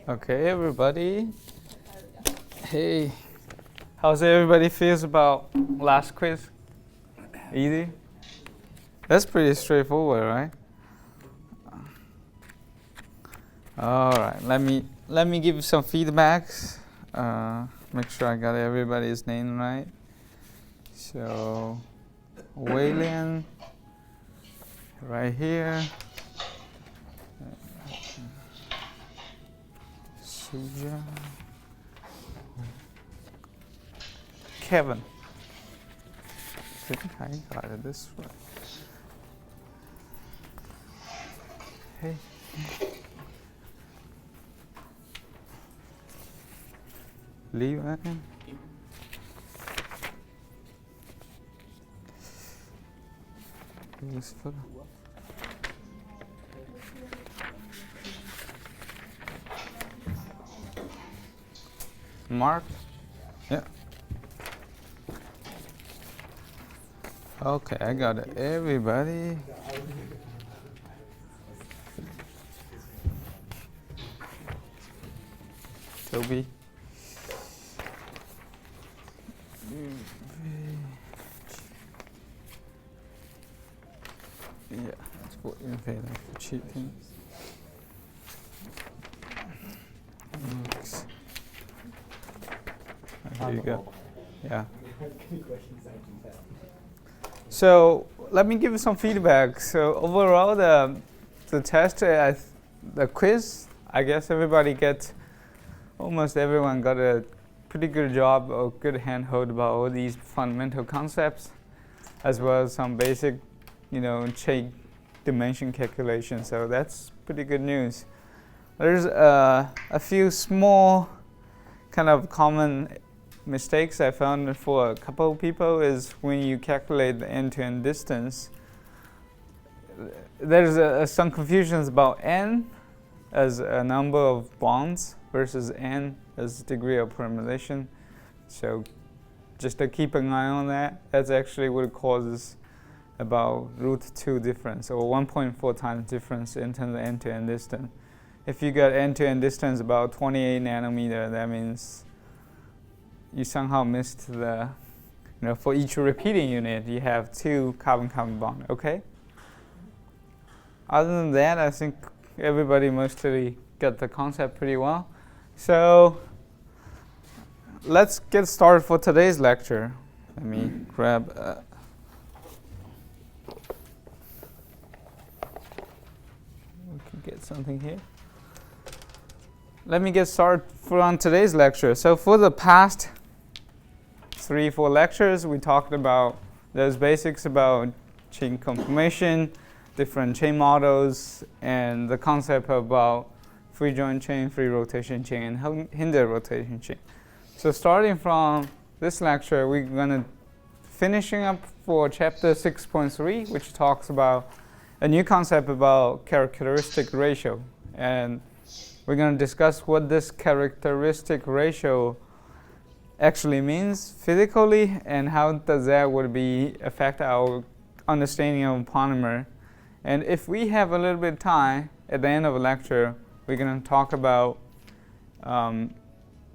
Okay, everybody. Hey, how's everybody feels about last quiz? Easy? That's pretty straightforward, right? All right, let me give you some feedbacks. Make sure I got everybody's name right. So, Wayland, right here. Suja. Kevin. I think I got it this way. Hey. Leave that in. Useful. Mark? Yeah. Okay, I got it. Everybody. Toby. Yeah, that's what you pay for cheating. Here you go. Yeah. So let me give you some feedback. So overall, the test, the quiz, I guess almost everyone got a pretty good job or good handhold about all these fundamental concepts, as well as some basic, chain dimension calculation. So that's pretty good news. There's a few small kind of common mistakes I found for a couple of people is when you calculate the end-to-end distance. There's some confusions about n as a number of bonds versus n as degree of parameterization. So just to keep an eye on that. That's actually what causes about √2 difference or 1.4 times difference in terms of end-to-end distance. If you got end-to-end distance about 28 nanometer, that means you somehow missed the, for each repeating unit, you have 2 carbon-carbon bond, okay? Other than that, I think everybody mostly got the concept pretty well. So let's get started for today's lecture. Let me grab we can get something here. Let me get started on today's lecture. So for the past 3-4 lectures, we talked about those basics about chain conformation, different chain models, and the concept about free joint chain, free rotation chain, and hindered rotation chain. So starting from this lecture, we're going to finishing up for chapter 6.3, which talks about a new concept about characteristic ratio. And we're going to discuss what this characteristic ratio actually means physically and how does that would affect our understanding of polymer. And if we have a little bit of time at the end of the lecture, we're going to talk about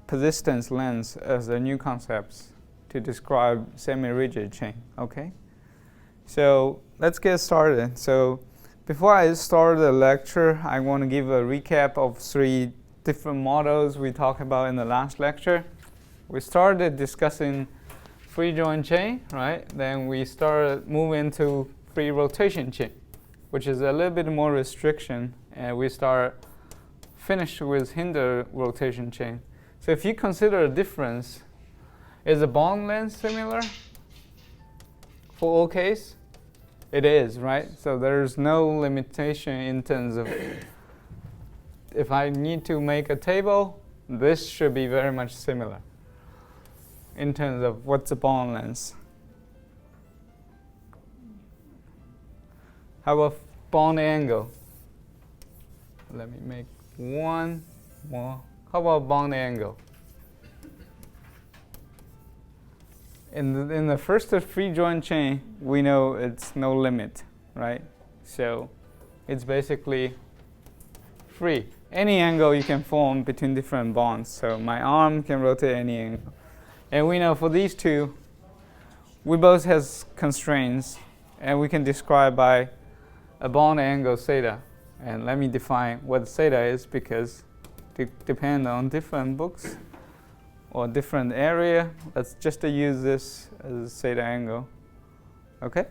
persistence length as a new concept to describe semi-rigid chain. Okay? So let's get started. So before I start the lecture, I want to give a recap of 3 different models we talked about in the last lecture. We started discussing free joint chain, right? Then we started moving to free rotation chain, which is a little bit more restriction, and we finished with hindered rotation chain. So if you consider a difference, is the bond length similar for all case? It is, right? So there's no limitation in terms of if I need to make a table, this should be very much similar in terms of what's the bond length. How about bond angle? Let me make one more. How about bond angle? In the first free joint chain, we know it's no limit, right? So it's basically free any angle you can form between different bonds. So my arm can rotate any angle. And we know for these two, we both have constraints, and we can describe by a bond angle theta. And let me define what theta is, because it depends on different books or different area. Let's just use this as theta angle. Okay?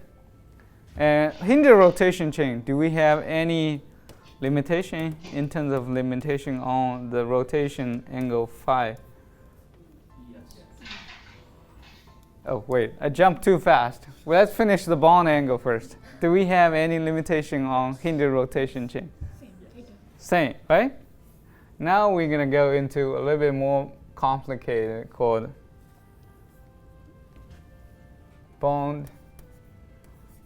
And in the rotation chain, do we have any limitation in terms of limitation on the rotation angle phi? Oh, wait, I jumped too fast. Well, let's finish the bond angle first. Do we have any limitation on Hindu rotation chain? Same, right? Now we're going to go into a little bit more complicated called bond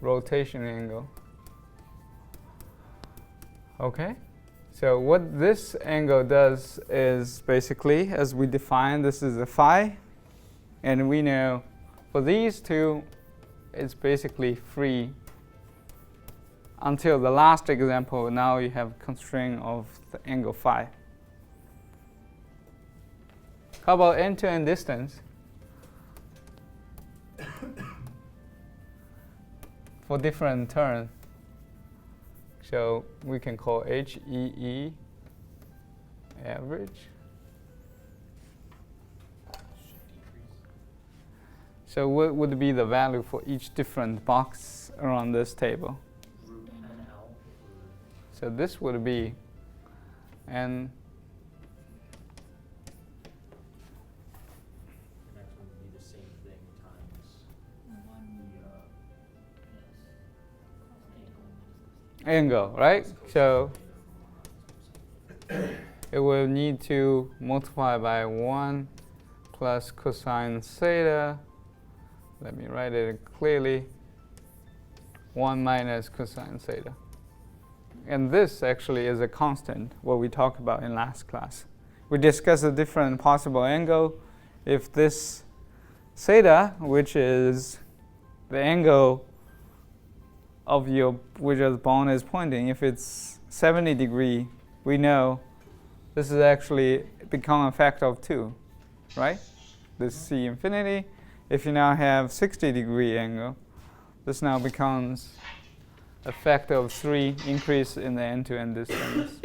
rotation angle. Okay? So what this angle does is basically, as we define, this is a phi, and we know for these two, it's basically free until the last example. Now you have constraint of the angle phi. How about end-to-end distance? For different terms. So we can call HEE average. So what would be the value for each different box around this table? So this would be n. Angle, right? So it will need to multiply by 1 plus cosine theta. Let me write it clearly. 1 minus cosine theta. And this actually is a constant, what we talked about in last class. We discussed a different possible angle. If this theta, which is the angle of your which the bond is pointing, if it's 70 degree, we know this is actually become a factor of 2, right? This C infinity. If you now have 60 degree angle, this now becomes a factor of 3 increase in the end-to-end distance.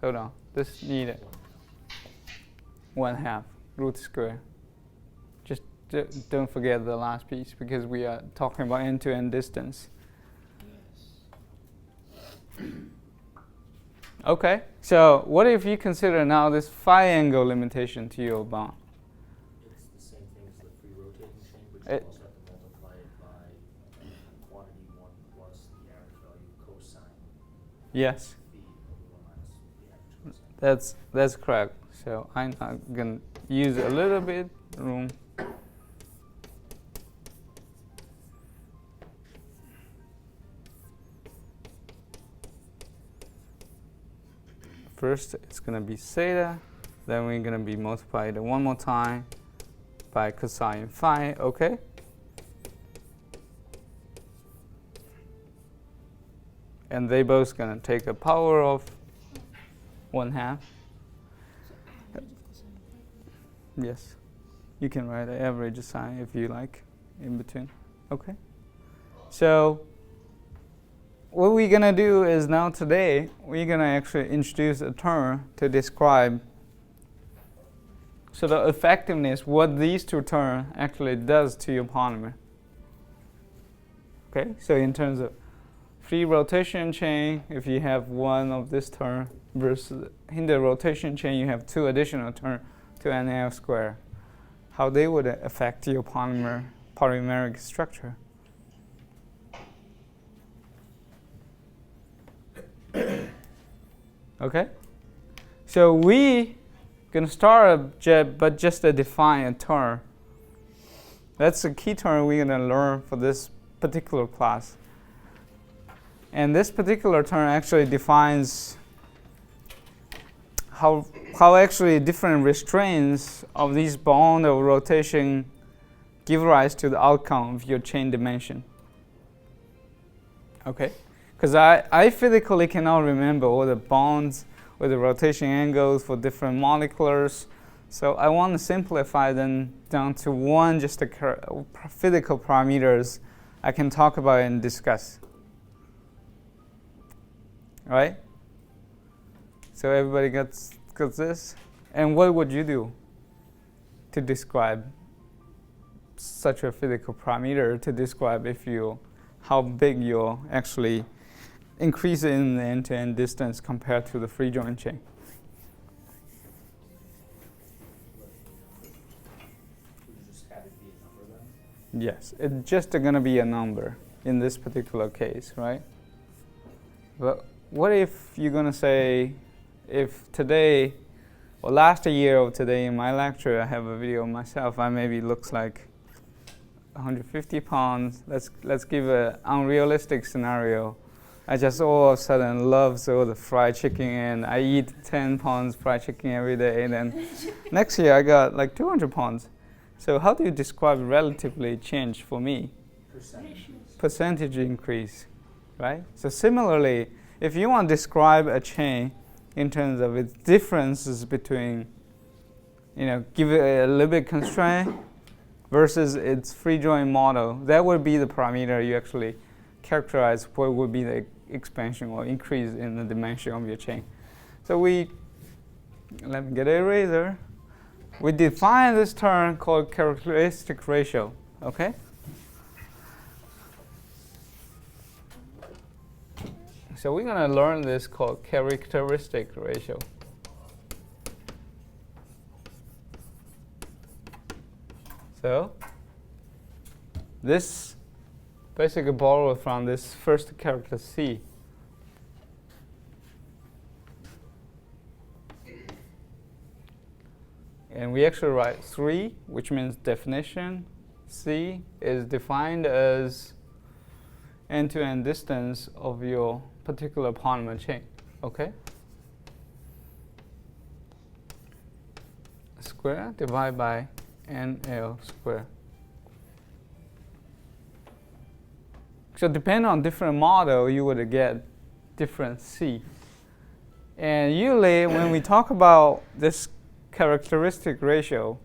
Hold on, this needed 1/2 root square. Just don't forget the last piece, because we are talking about end-to-end distance. Okay, so what if you consider now this phi angle limitation to your bond? It's the same thing as the free rotating chain, but you also have to multiply it by quantity 1 plus the average value cosine. Yes. B over 1 minus the average cosine. That's correct. So I'm going to use a little bit room. First, it's going to be theta. Then we're going to be multiplied one more time by cosine phi. Okay? And they both going to take a power of 1/2. Yes. You can write an average sign if you like in between. Okay? So what we're going to do is now today, we're going to actually introduce a term to describe the effectiveness, what these two terms actually does to your polymer. Okay, so in terms of free rotation chain, if you have one of this term versus in the rotation chain, you have 2 additional terms to NL square, how they would affect your polymeric structure. Okay, so we gonna start but just to define a term. That's the key term we're gonna learn for this particular class. And this particular term actually defines how actually different restraints of these bond or rotation give rise to the outcome of your chain dimension. Okay. Because I physically cannot remember all the bonds with the rotation angles for different moleculars. So I want to simplify them down to one, just the physical parameters I can talk about and discuss. Right? So everybody gets this? And what would you do to describe such a physical parameter, to describe how big you'll actually increase in the end-to-end distance compared to the free joint chain? Yes, it's just going to be a number in this particular case, right? But what if you're going to say, if today, or last year or today in my lecture, I have a video of myself, I maybe looks like 150 pounds. Let's give an unrealistic scenario. I just all of a sudden love all the fried chicken, and I eat 10 pounds fried chicken every day, and then next year I got like 200 pounds. So how do you describe relatively change for me? Percentage increase, right? So similarly, if you want to describe a chain in terms of its differences between, give it a little bit constraint versus its free joint model, that would be the parameter you actually characterize what would be the expansion or increase in the dimension of your chain. So let me get an eraser. We define this term called characteristic ratio, okay? So we're going to learn this called characteristic ratio. So this basically borrowed from this first character C. And we actually write 3, which means definition. C is defined as end-to-end distance of your particular polymer chain. Okay? Square divided by NL square. So depending on different model, you would get different C. And usually when we talk about this characteristic ratio,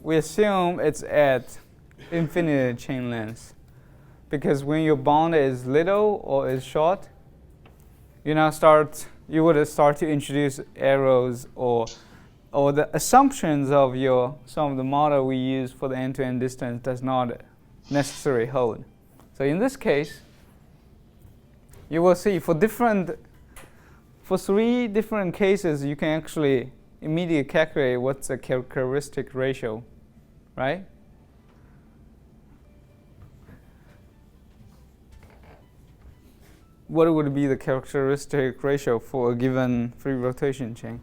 we assume it's at infinite chain length. Because when your bond is little or is short, you would start to introduce errors or the assumptions of some of the model we use for the end-to-end distance does not necessarily hold. So in this case, you will see for 3 different cases, you can actually immediately calculate what's the characteristic ratio, right? What would be the characteristic ratio for a given free rotation chain?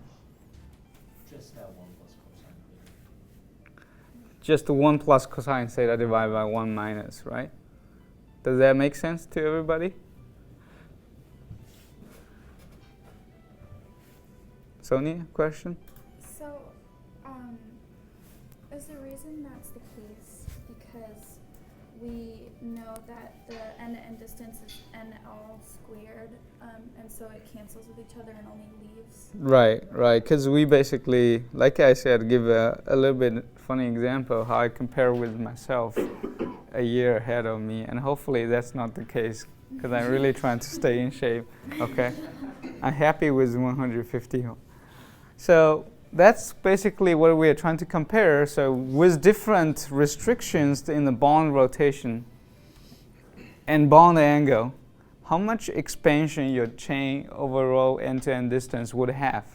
Just that 1 plus cosine theta. Just 1 plus cosine theta divided by 1 minus, right? Does that make sense to everybody? Sonia, question? So, is the reason that's the case because we know that the end-to-end distance is NL squared, and so it cancels with each other and only leaves? Right. Because we basically, like I said, give a little bit funny example how I compare with myself a year ahead of me, and hopefully that's not the case because I'm really trying to stay in shape. Okay, I'm happy with 150. So that's basically what we are trying to compare. So with different restrictions in the bond rotation and bond angle, how much expansion your chain overall end-to-end distance would have?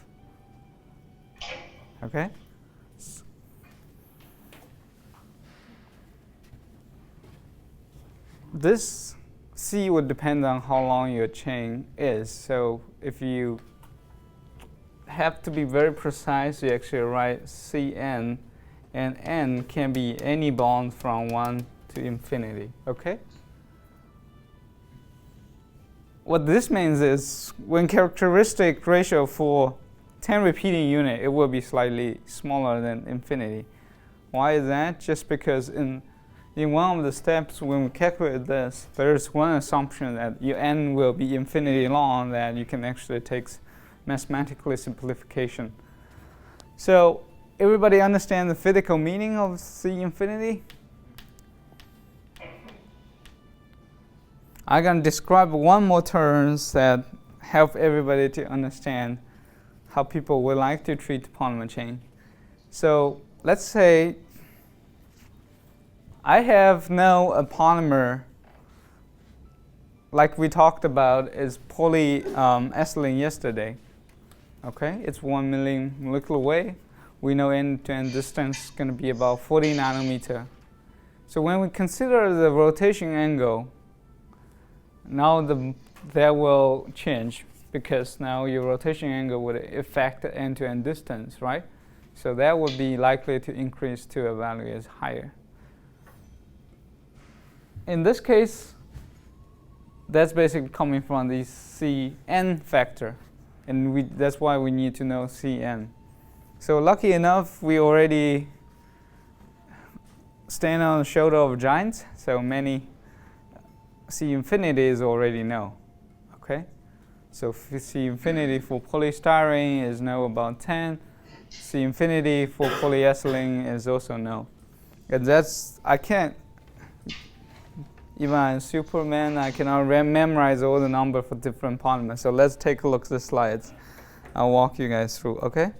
Okay? This C would depend on how long your chain is. So if you have to be very precise, you actually write Cn, and n can be any bond from 1 to infinity. Okay? What this means is when characteristic ratio for 10 repeating unit, it will be slightly smaller than infinity. Why is that? Just because in one of the steps when we calculate this, there's one assumption that your n will be infinity long, that you can actually take mathematically simplification. So everybody understand the physical meaning of C infinity? I'm going to describe one more terms that help everybody to understand how people would like to treat polymer chain. So let's say I have now a polymer like we talked about is polyethylene yesterday. Okay, it's 1 million molecular weight. We know end-to-end distance is going to be about 40 nanometer. So when we consider the rotation angle, now that will change because now your rotation angle would affect the end-to-end distance, right? So that would be likely to increase to a value is higher. In this case, that's basically coming from the Cn factor, and that's why we need to know Cn. So lucky enough, we already stand on the shoulder of giants, so many C infinity is already know. Okay, so C infinity for polystyrene is now about 10. C infinity for polyethylene is also know. And that's, I can't, even as Superman, I cannot memorize all the number for different polymers. So let's take a look at the slides. I'll walk you guys through, okay?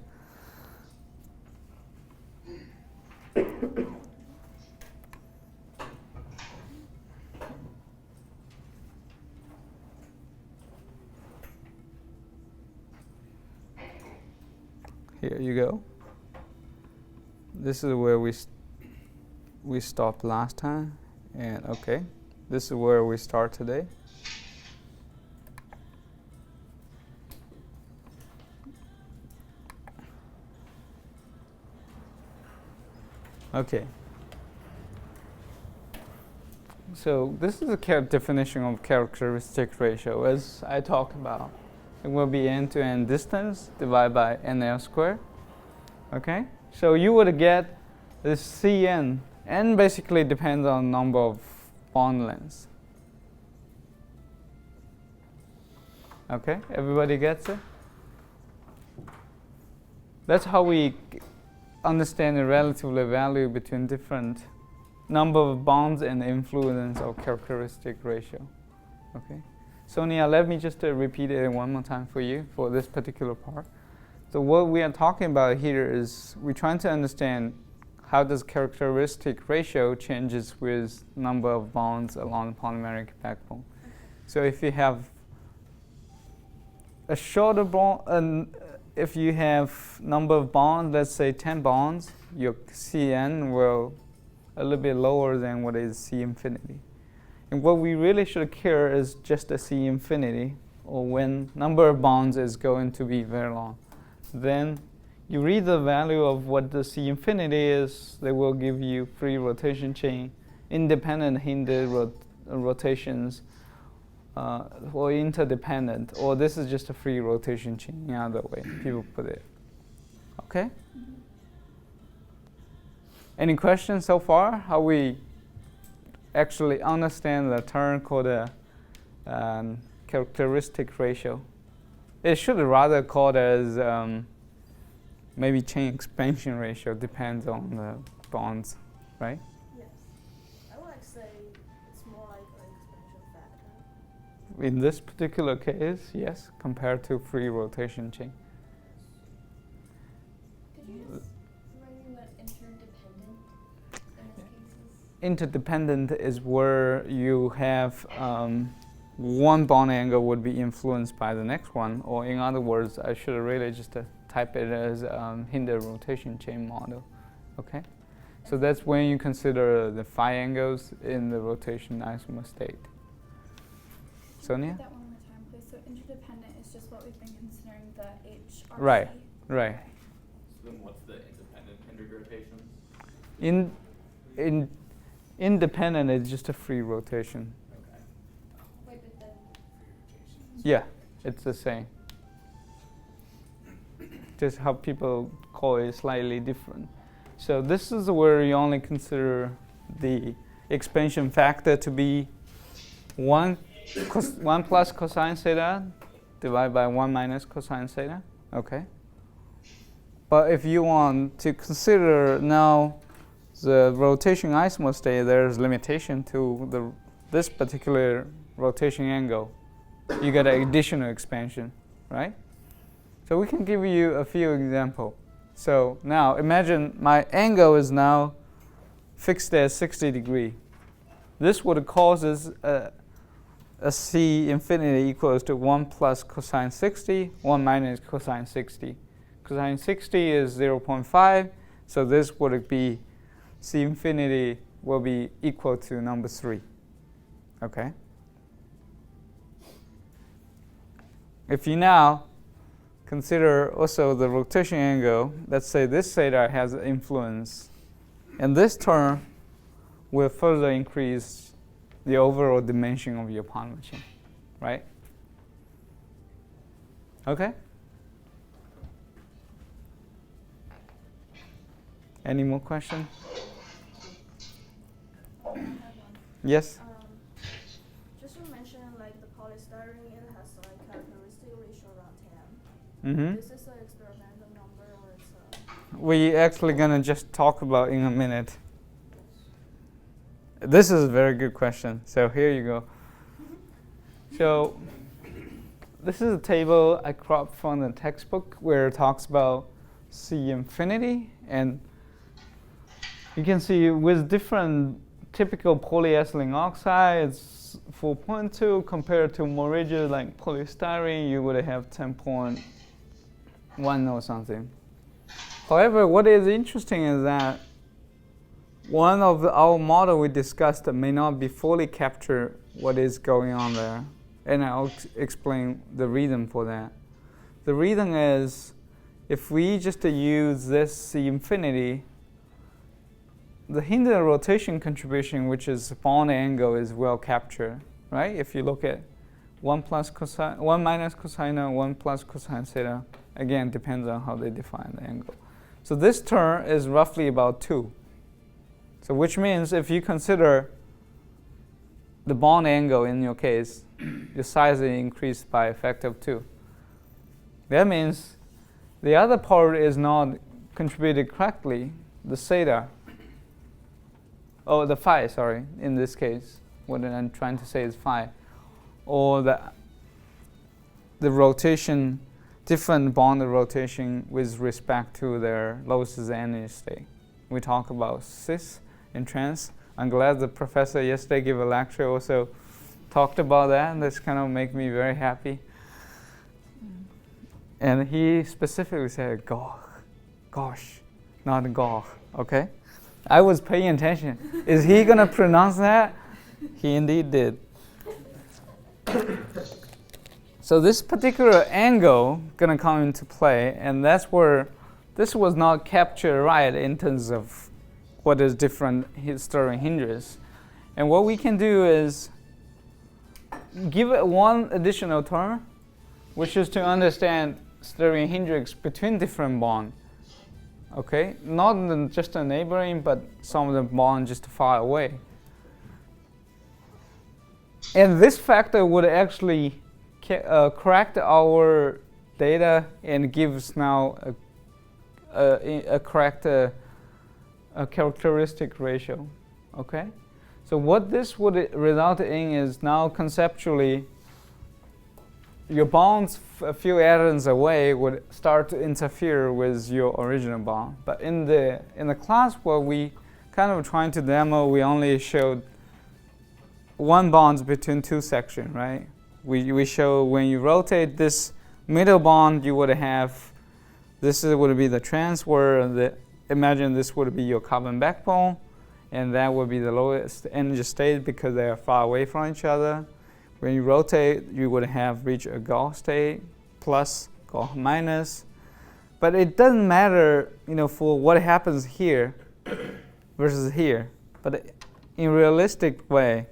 Here you go. This is where we stopped last time, and okay, this is where we start today. Okay. So this is a definition of characteristic ratio, as I talked about. It will be end-to-end distance divided by NL squared. Okay? So you would get this Cn. N basically depends on number of bond lengths. Okay? Everybody gets it? That's how we understand the relative value between different number of bonds and the influence of characteristic ratio. Okay? Sonia, let me just repeat it one more time for you for this particular part. So what we are talking about here is we're trying to understand how does characteristic ratio changes with number of bonds along the polymeric backbone. So if you have a shorter bond, if you have number of bonds, let's say 10 bonds, your Cn will a little bit lower than what is C infinity. And what we really should care is just the C infinity, or when number of bonds is going to be very long. Then you read the value of what the C infinity is, they will give you free rotation chain, independent hindered rotations, or interdependent, or this is just a free rotation chain, the other way people put it. Okay? Any questions so far? How we actually understand the term called a characteristic ratio? It should rather called as maybe chain expansion ratio, depends on the bonds, right? Yes. I would like to say it's more like an expansion factor. In this particular case, yes, compared to free rotation chain. Could you just remind me what interdependent in this case is? Interdependent is where you have one bond angle would be influenced by the next one, or in other words, I should really just type it as hindered rotation chain model. Okay, so that's when you consider the phi angles in the rotation isomer state. Sonia? Repeat that one more time, please. So interdependent is just what we've been considering the HRC. Right, right. So then what's the independent hindered rotations? Independent is just a free rotation. Okay. Wait, but then Yeah, it's the same. Just how people call it slightly different. So this is where you only consider the expansion factor to be 1 plus cosine theta divided by 1 minus cosine theta. Okay. But if you want to consider now the rotation isomer state, there's limitation to this particular rotation angle. You get an additional expansion, right? So we can give you a few examples. So now imagine my angle is now fixed at 60 degrees. This would cause a C infinity equals to 1 plus cosine 60, 1 minus cosine 60. Cosine 60 is 0.5, so this would be C infinity will be equal to number 3. Okay? If you now consider also the rotation angle, let's say this theta has influence, and this term will further increase the overall dimension of your bond machine, right? Okay? Any more questions? Yes? Just you mentioned like the polystyrene, it has like characteristic ratio around 10. Mm-hmm. This is an experimental number or it's a... We actually gonna just talk about in a minute. This is a very good question. So here you go. So this is a table I cropped from the textbook where it talks about C infinity, and you can see with different typical polyethylene oxide, it's 4.2 compared to more rigid like polystyrene, you would have 10.1 or something. However, what is interesting is that one of our model we discussed may not be fully capture what is going on there, and I'll explain the reason for that. The reason is if we just use this C infinity, the Hinton rotation contribution, which is bond angle, is well captured, right? If you look at 1 minus cosine, 1 plus cosine theta, again, depends on how they define the angle. So this term is roughly about 2. So which means if you consider the bond angle in your case, your size is increased by a factor of 2. That means the other part is not contributed correctly, the theta. Oh, the phi, sorry, in this case. What I'm trying to say is phi. Or the rotation, different bond rotation with respect to their losses energy state. We talk about cis and trans. I'm glad the professor yesterday gave a lecture also talked about that, and that's kind of make me very happy. And he specifically said gosh, not gosh, okay? I was paying attention. Is he going to pronounce that? He indeed did. So this particular angle going to come into play, and that's where this was not captured right in terms of what is different stirring hinges. And what we can do is give it one additional term, which is to understand stirring hinges between different bonds. Okay, not just a neighboring, but some of the bonds just far away. And this factor would actually correct our data and gives now a correct characteristic ratio. Okay, so what this would result in is now conceptually your bonds a few atoms away would start to interfere with your original bond. But in the class where we kind of trying to demo, we only showed one bond between two sections, right? We show when you rotate this middle bond, you would have would be the transfer. Imagine this would be your carbon backbone, and that would be the lowest energy state because they are far away from each other. When you rotate, you would have reached a Gauss state, plus, Gauss minus. But it doesn't matter, for what happens here versus here. But in realistic way,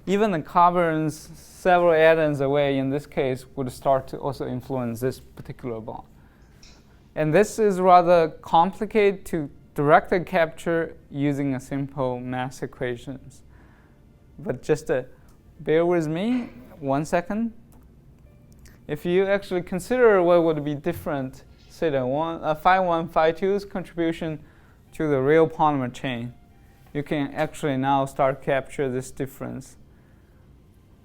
even the carbons several atoms away in this case would start to also influence this particular bond. And this is rather complicated to directly capture using a simple mass equations. But just bear with me 1 second. if you actually consider what would be different, say the phi 1, phi 2's contribution to the real polymer chain, you can actually now start capture this difference.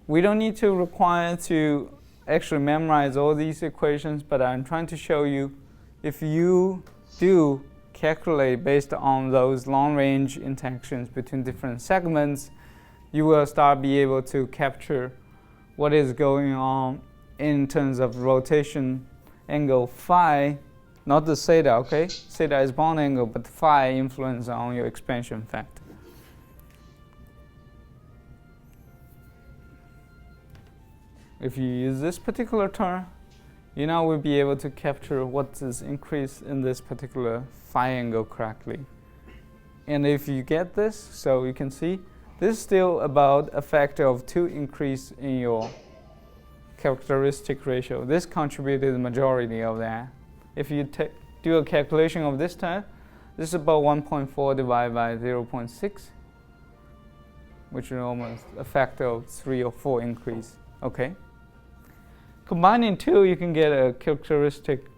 We don't need to require to actually memorize all these equations, but I'm trying to show you if you do calculate based on those long-range interactions between different segments, you will start be able to capture what is going on in terms of rotation angle phi, not the theta, okay? Theta is bond angle, but phi influence on your expansion factor. If you use this particular term, you now will be able to capture what is increase in this particular phi angle correctly. And if you get this, so you can see, this is still about a factor of 2 increase in your characteristic ratio. This contributed the majority of that. If you do a calculation of this term, this is about 1.4 divided by 0.6, which is almost a factor of 3 or 4 increase. Okay. Combining two, you can get a characteristic